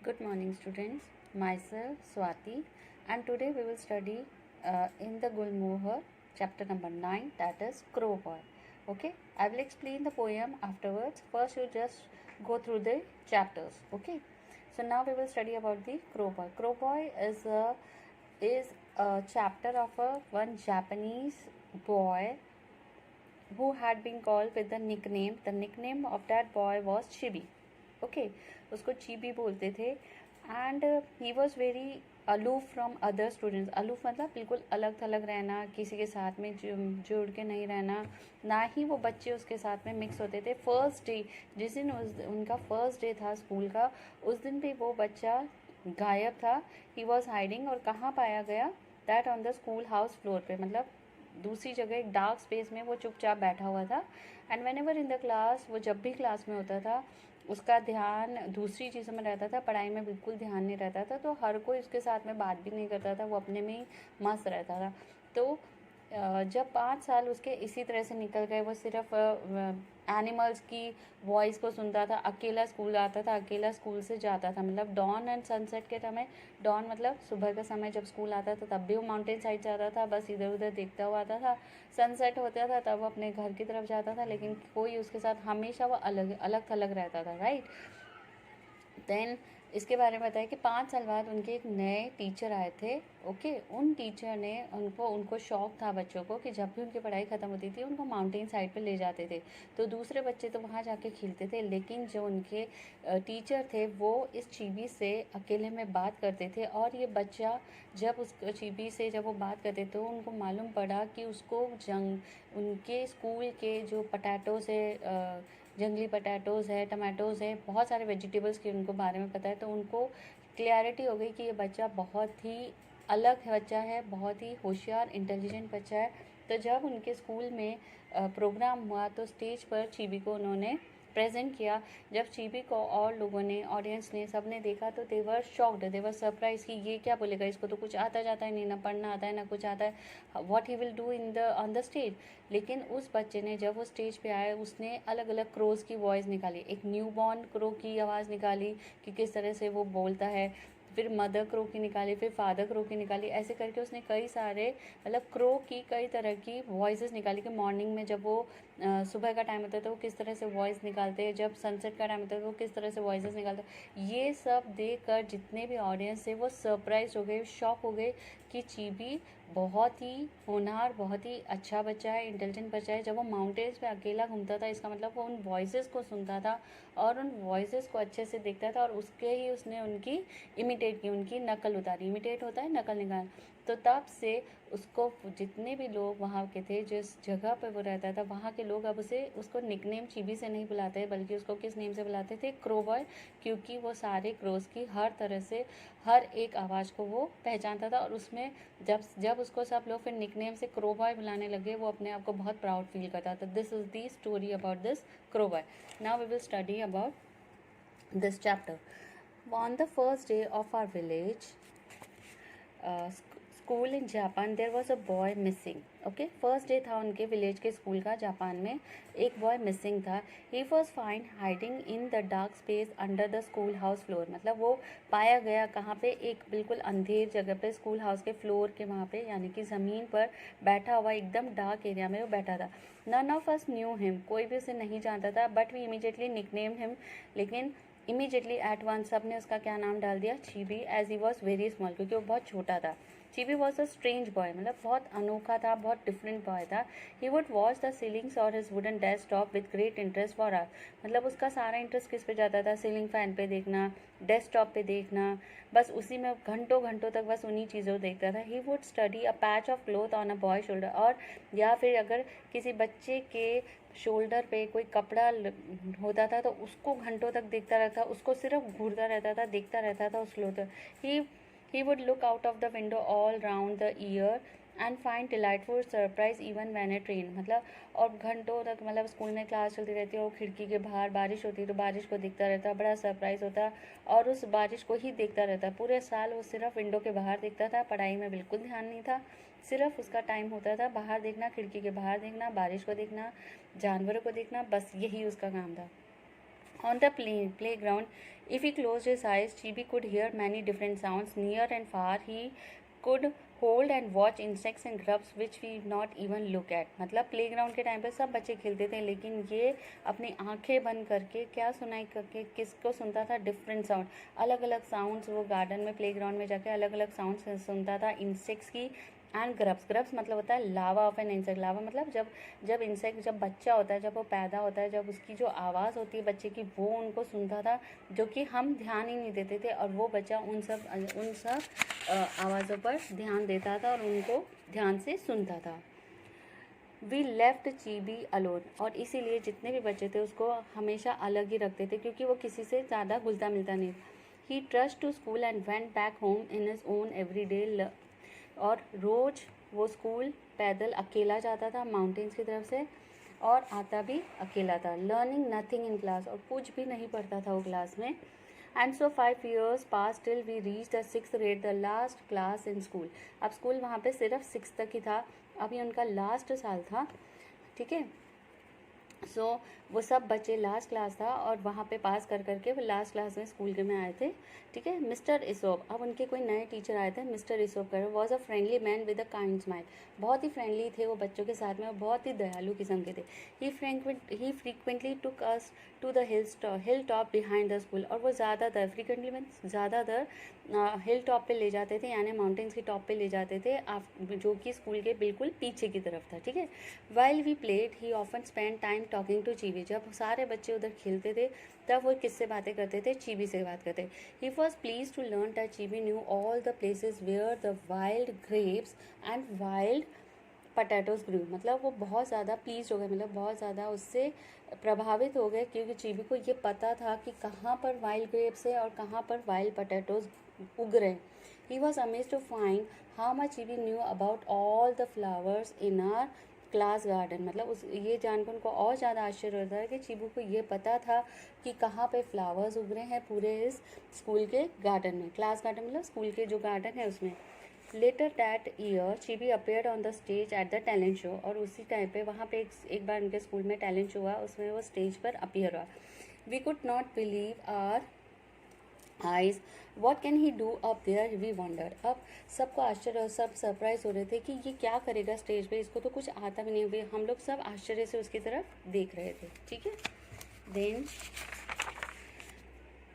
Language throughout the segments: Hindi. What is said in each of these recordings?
Good morning, students. Myself Swati, and today we will study in the Gulmohar, chapter number 9, that is Crow Boy. Okay, I will explain the poem afterwards. First, you just go through the chapters. Okay, so now we will study about the Crow Boy. Crow Boy is a chapter of one Japanese boy who had been called with the nickname. The nickname of that boy was Chibi. Okay, उसको चीबी बोलते थे. And he was very aloof from other students. Aloof मतलब बिल्कुल अलग थलग रहना, किसी के साथ में जुड़ के नहीं रहना, ना ही वो बच्चे उसके साथ में मिक्स होते थे. फर्स्ट डे, जिस दिन उनका फर्स्ट डे था स्कूल का, उस दिन भी वो बच्चा गायब था. He was hiding. और कहाँ पाया गया? That on the school house floor पे, मतलब दूसरी जगह एक डार्क स्पेस में वो चुपचाप बैठा हुआ था. And when ever in the class, वो जब भी क्लास में होता था उसका ध्यान दूसरी चीज़ों में रहता था, पढ़ाई में बिल्कुल ध्यान नहीं रहता था. तो हर कोई उसके साथ में बात भी नहीं करता था, वो अपने में ही मस्त रहता था. तो जब 5 साल उसके इसी तरह से निकल गए, वो सिर्फ एनिमल्स की वॉइस को सुनता था, अकेला स्कूल आता था, अकेला स्कूल से जाता था. मतलब डॉन एंड सनसेट के समय, डॉन मतलब सुबह का समय जब स्कूल आता था तब भी वो माउंटेन साइड जाता था, बस इधर उधर देखता हुआ आता था. सनसेट होता था तब वो अपने घर की तरफ जाता था, लेकिन कोई उसके साथ हमेशा वो अलग अलग थलग रहता था. राइट. देन इसके बारे में बताया कि 5 साल बाद उनके एक नए टीचर आए थे. ओके, उन टीचर ने उनको शौक था बच्चों को कि जब भी उनकी पढ़ाई ख़त्म होती थी उनको माउंटेन साइड पे ले जाते थे. तो दूसरे बच्चे तो वहाँ जाके खेलते थे, लेकिन जो उनके टीचर थे वो इस चीबी से अकेले में बात करते थे. और ये बच्चा जब उस चीबी से जब वो बात करते तो उनको मालूम पड़ा कि उसको उनके स्कूल के जो पटैटो से जंगली पटैटोज़ है, टमाटोज़ है, बहुत सारे वेजिटेबल्स के उनको बारे में पता है. तो उनको क्लियरिटी हो गई कि ये बच्चा बहुत ही अलग बच्चा है, बहुत ही होशियार इंटेलिजेंट बच्चा है. तो जब उनके स्कूल में प्रोग्राम हुआ तो स्टेज पर चीबी को उन्होंने प्रेजेंट किया. जब चीबी को और लोगों ने, ऑडियंस ने, सब ने देखा तो दे were shocked, they were surprise कि ये क्या बोलेगा, इसको तो कुछ आता जाता है नहीं, ना पढ़ना आता है ना कुछ आता है, what he will do in the on the stage. लेकिन उस बच्चे ने जब वो स्टेज पे आया उसने अलग अलग क्रोज़ की वॉइस निकाली. एक न्यू बॉर्न क्रो की आवाज़ निकाली कि किस तरह से वो बोलता है, फिर मदर क्रो की निकाली, फिर फादर क्रो की निकाली. ऐसे करके उसने कई सारे, मतलब क्रो की कई तरह की वॉइसेस निकाली कि मॉर्निंग में जब वो सुबह का टाइम होता है तो वो किस तरह से वॉइस निकालते हैं, जब सनसेट का टाइम होता है तो वो किस तरह से वॉइसेस निकालते हैं. ये सब देख कर जितने भी ऑडियंस थे वो सरप्राइज हो गए, शॉक हो गए कि चीबी बहुत ही होनहार, बहुत ही अच्छा बच्चा है, इंटेलिजेंट बच्चा है. जब वो माउंटेन्स पे अकेला घूमता था, इसका मतलब वो उन वॉइसेस को सुनता था और उन वॉइसेस को अच्छे से देखता था और उसके ही उसने उनकी इमिटेट की, उनकी नकल उतारी. इमिटेट होता है नकल निकाल. तो तब से उसको जितने भी लोग वहाँ के थे, जिस जगह पर वो रहता था, वहाँ के लोग अब उसको निकनेम चीबी से नहीं बुलाते हैं, बल्कि उसको किस नेम से बुलाते थे? Crow boy. क्योंकि वो सारे क्रोज़ की हर तरह से हर एक आवाज़ को वो पहचानता था. और उसमें जब जब उसको सब लोग फिर निकनेम से क्रो बॉय बुलाने लगे, वो अपने आप को बहुत प्राउड फील करता था. This is the story about this crow boy. Now we will study about this chapter. On the first day of our village school in Japan, there was a boy missing. Okay, first day था उनके विलेज के स्कूल का. जापान में एक बॉय मिसिंग था. He was find hiding in the dark space under the school house floor. मतलब वो पाया गया कहाँ पे? एक बिल्कुल अंधेर जगह पे, स्कूल हाउस के फ्लोर के वहाँ पे, यानी कि ज़मीन पर बैठा हुआ, एकदम डार्क एरिया में वो बैठा था. None of us knew him, कोई भी उसे नहीं जानता था. But we immediately nickname him, लेकिन इमीडिएटली एट वंस सब ने उसका क्या नाम डाल दिया? Chibi, as he was very small, क्योंकि वो बहुत छोटा था. Chibi was a strange boy, मतलब बहुत अनोखा था, बहुत डिफरेंट बॉय था. He would watch the ceilings और his wooden desktop with great interest for hour. मतलब उसका सारा इंटरेस्ट किस पे जाता था? सीलिंग फैन पे देखना, डेस्कटॉप पे देखना, बस उसी में घंटों घंटों तक बस उन्हीं चीज़ों को देखता था. He would study a patch of cloth on a boy shoulder. और या फिर अगर किसी बच्चे के शोल्डर पे कोई कपड़ा होता था तो उसको घंटों तक देखता रहता, उसको सिर्फ घूरता रहता था, देखता रहता था उस cloth. He would look out of the window all round the year and find delightful surprise even when A train. मतलब और घंटों तक, मतलब स्कूल में क्लास चलती रहती है और खिड़की के बाहर बारिश होती है तो बारिश को देखता रहता, बड़ा सरप्राइज होता और उस बारिश को ही देखता रहता. पूरे साल वो सिर्फ विंडो के बाहर देखता था, पढ़ाई में बिल्कुल ध्यान नहीं था. सिर्फ उसका टाइम होता था बाहर देखना, खिड़की के बाहर देखना, बारिश को देखना, जानवरों को देखना, बस यही उसका काम था. On the playground, if he closed his eyes, Chibi could hear many different sounds near and far. He could hold and watch insects and grubs which we not even look at. मतलब प्लेग्राउंड के टाइम पे सब बच्चे खेलते थे, लेकिन ये अपनी आंखें बंद करके क्या सुनाई करके किसको सुनता था? डिफरेंट साउंड, अलग अलग साउंड्स वो गार्डन में प्लेग्राउंड में जाके अलग अलग साउंड्स सुनता था इंसेक्ट्स की एंड ग्रब्स मतलब होता है लावा ऑफ एन इंसेक्ट। लावा मतलब जब इंसेक्ट जब बच्चा होता है, जब वो पैदा होता है, जब उसकी जो आवाज़ होती है बच्चे की वो उनको सुनता था, जो कि हम ध्यान ही नहीं देते थे, और वो बच्चा उन सब आवाज़ों पर ध्यान देता था और उनको ध्यान से सुनता था। वी लेफ्ट चीबी अलोन, और इसीलिए जितने भी बच्चे थे उसको हमेशा अलग ही रखते थे क्योंकि वो किसी से ज़्यादा घुलता मिलता नहीं। He trust to school and went back home in his own every day, और रोज़ वो स्कूल पैदल अकेला जाता था माउंटेन्स की तरफ से, और आता भी अकेला था। लर्निंग नथिंग इन क्लास, और कुछ भी नहीं पढ़ता था वो क्लास में। And so 5 years pass till we reach the 6th grade, the last class in school. अब स्कूल वहाँ पे सिर्फ 6 तक ही था, अभी उनका लास्ट साल था, ठीक है। सो वो सब बच्चे लास्ट क्लास था और वहाँ पे पास कर करके वो लास्ट क्लास में स्कूल के में आए थे, ठीक है। मिस्टर इसोप, अब उनके कोई नए टीचर आए थे। मिस्टर इसोप कर was a friendly man with a kind smile, बहुत ही फ्रेंडली थे वो बच्चों के साथ में, और बहुत ही दयालु किस्म के थे। He frequently took us to the hill top behind the school, और वो ज़्यादातर फ्रीक्वेंटली मीन ज़्यादातर हिल टॉप पे ले जाते थे, यानी माउंटेन्स की टॉप पे ले जाते थे, जो कि स्कूल के बिल्कुल पीछे की तरफ था, ठीक है। While we played he often spend time talking to Chibi, जब सारे बच्चे उधर खेलते थे तब वो किससे बातें करते थे? चीवी से बात करते। He was pleased to learn that Chibi knew all the places where the wild grapes and wild potatoes grew, मतलब वो बहुत ज़्यादा प्लीज हो गए, मतलब बहुत ज़्यादा उससे प्रभावित हो गए क्योंकि चीवी को ये पता था कि कहाँ पर वाइल्ड ग्रेप्स है और कहाँ पर वाइल्ड पटैटोज उग रहे हैं। He was amazed to find how much Chibi knew about all the flowers in our class garden, मतलब उस ये जानकर उनको और ज़्यादा आश्चर्य होता है कि चीबू को ये पता था कि कहाँ पे फ्लावर्स उग रहे हैं पूरे इस स्कूल के गार्डन में। क्लास गार्डन मतलब स्कूल के जो गार्डन है उसमें। Later that year Chibi appeared on the stage at the talent show, और उसी टाइम पे वहाँ पे एक बार उनके स्कूल में टैलेंट शो हुआ, उसमें वो स्टेज पर अपियर हुआ। We could not believe our eyes, what can he do up there, we wonder. अब सबको आश्चर्य और सब सरप्राइज हो रहे थे कि ये क्या करेगा स्टेज पे, इसको तो कुछ आता भी नहीं। हम लोग सब आश्चर्य से उसकी तरफ देख रहे थे, ठीक है।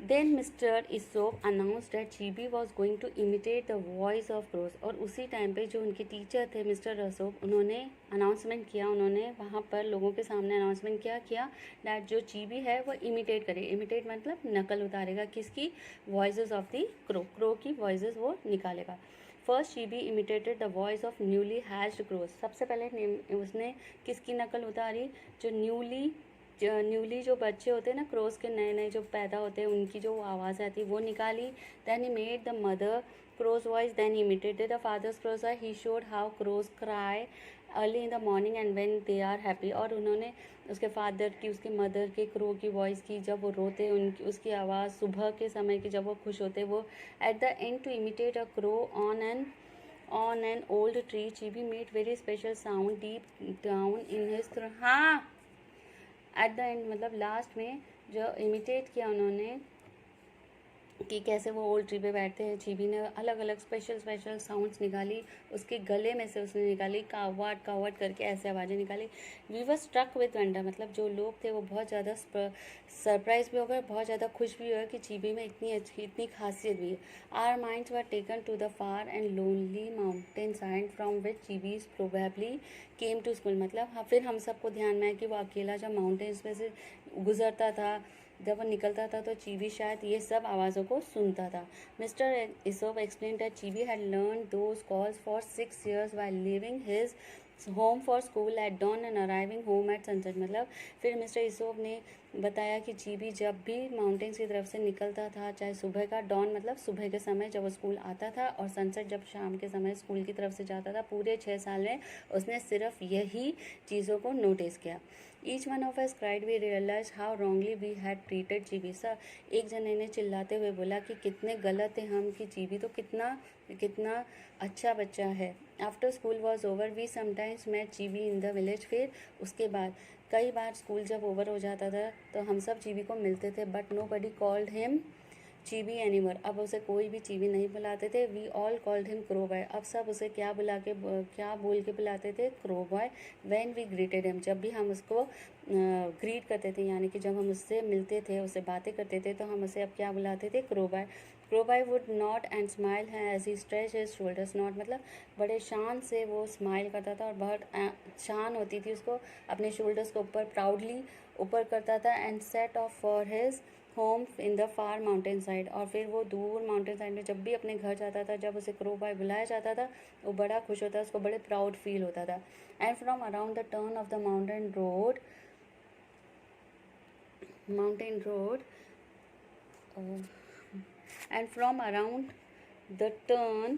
Then mister Isobe announce that Chibi was going to imitate the voice of crows, और उसी टाइम पे जो उनके टीचर थे मिस्टर इसोप, उन्होंने अनाउंसमेंट किया, उन्होंने वहाँ पर लोगों के सामने अनाउंसमेंट किया दैट जो चीबी है वो इमिटेट करे। इमिटेट मतलब नकल उतारेगा, किसकी? वॉइसेस ऑफ द क्रो की वॉइसेस वो निकालेगा। First Chibi imitated the voice of newly hatched cross, सबसे पहले उसने किसकी नकल उतारी? जो न्यूली जो बच्चे होते हैं ना, क्रोस के नए नए जो पैदा होते हैं, उनकी जो आवाज़ आती है वो निकाली। Then he made the mother crow's voice, then he imitated the father's crow's, he showed how crows cry early in the morning and when they are happy, और उन्होंने उसके फादर की, उसके मदर के क्रो की वॉइस की, जब वो रोते हैं उनकी उसकी आवाज़ सुबह के समय की, जब वो खुश होते वो। At the end to imitate a crow on an old tree, Chibi made very special sound deep down in his throat. हाँ, एट द एंड मतलब लास्ट में जो इमिटेट किया उन्होंने कि कैसे वो ओल्ड ट्री पे बैठते हैं, चीबी ने अलग अलग स्पेशल साउंड्स निकाली, उसके गले में से उसने निकाली कावट कावट करके ऐसे आवाज़ें निकाली। We were struck with wonder, मतलब जो लोग थे वो बहुत ज़्यादा सरप्राइज भी हो गए, बहुत ज़्यादा खुश भी हुए कि चीबी में इतनी खासियत भी है। Our minds were taken to the far and lonely mountain side from which Chibi's probably came to school, मतलब हाँ, फिर हम सबको ध्यान में आया कि वो अकेला जब माउंटेन्स में से गुजरता था, जब वो निकलता था तो चीबी शायद ये सब आवाज़ों को सुनता था। Mister Isobe explain that Chibi had learn those calls for 6 years while leaving his home for school at dawn and arriving home at sunset, मतलब फिर मिस्टर इसोप ने बताया कि चीबी जब भी माउंटेन्स की तरफ से निकलता था, चाहे सुबह का, डॉन मतलब सुबह के समय जब वो स्कूल आता था, और सनसेट जब शाम के समय स्कूल की तरफ से जाता था, पूरे 6 साल में उसने सिर्फ यही चीज़ों को नोटिस किया। Each one of us cried, we realize how wrongly we had treated Chibi. Sir एक जने ने चिल्लाते हुए बोला कि कितने गलत थे हम, कि चीबी तो कितना अच्छा बच्चा है। After school was over we sometimes met Chibi in the village, फिर उसके बाद कई बार स्कूल जब ओवर हो जाता था तो हम सब चीबी को मिलते थे, but nobody called him Chibi anymore. अब उसे कोई भी चीबी नहीं बुलाते थे। We all called him crow boy. अब सब उसे क्या बोल के बुलाते थे? Crow boy. When we greeted him, जब भी हम उसको ग्रीट करते थे, यानी कि जब हम उससे मिलते थे, उससे बातें करते थे, तो हम उसे अब क्या बुलाते थे? Crow boy. Crow boy would not and smile as he stretch his shoulders not, मतलब बड़े शान से वो स्माइल करता था और बहुत शान होती थी उसको, अपने शोल्डर्स को ऊपर प्राउडली ऊपर करता था। And set of for his home in the far mountain side, और फिर वो दूर माउंटेन साइड में जब भी अपने घर जाता था, जब उसे क्रो बॉय बुलाया जाता था, वो बड़ा खुश होता, उसको बड़े प्राउड फील होता था। And from around the turn off the mountain road and from the turn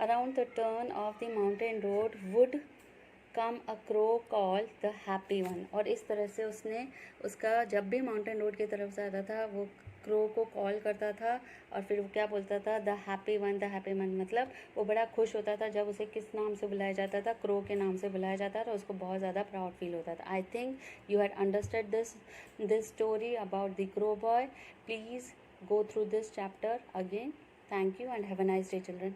around the turn of the mountain road would come a crow called the happy one। और इस तरह से उसने उसका जब भी माउंटेन रोड की तरफ से आता था वो क्रो को कॉल करता था और फिर वो क्या बोलता था? द हैप्पी वन, मतलब वो बड़ा खुश होता था जब उसे किस नाम से बुलाया जाता था? क्रो के नाम से बुलाया जाता था, उसको बहुत ज़्यादा प्राउड फील होता था। I think you had understand this story about the crow boy. Please go through this chapter again. Thank you and have a nice day, children.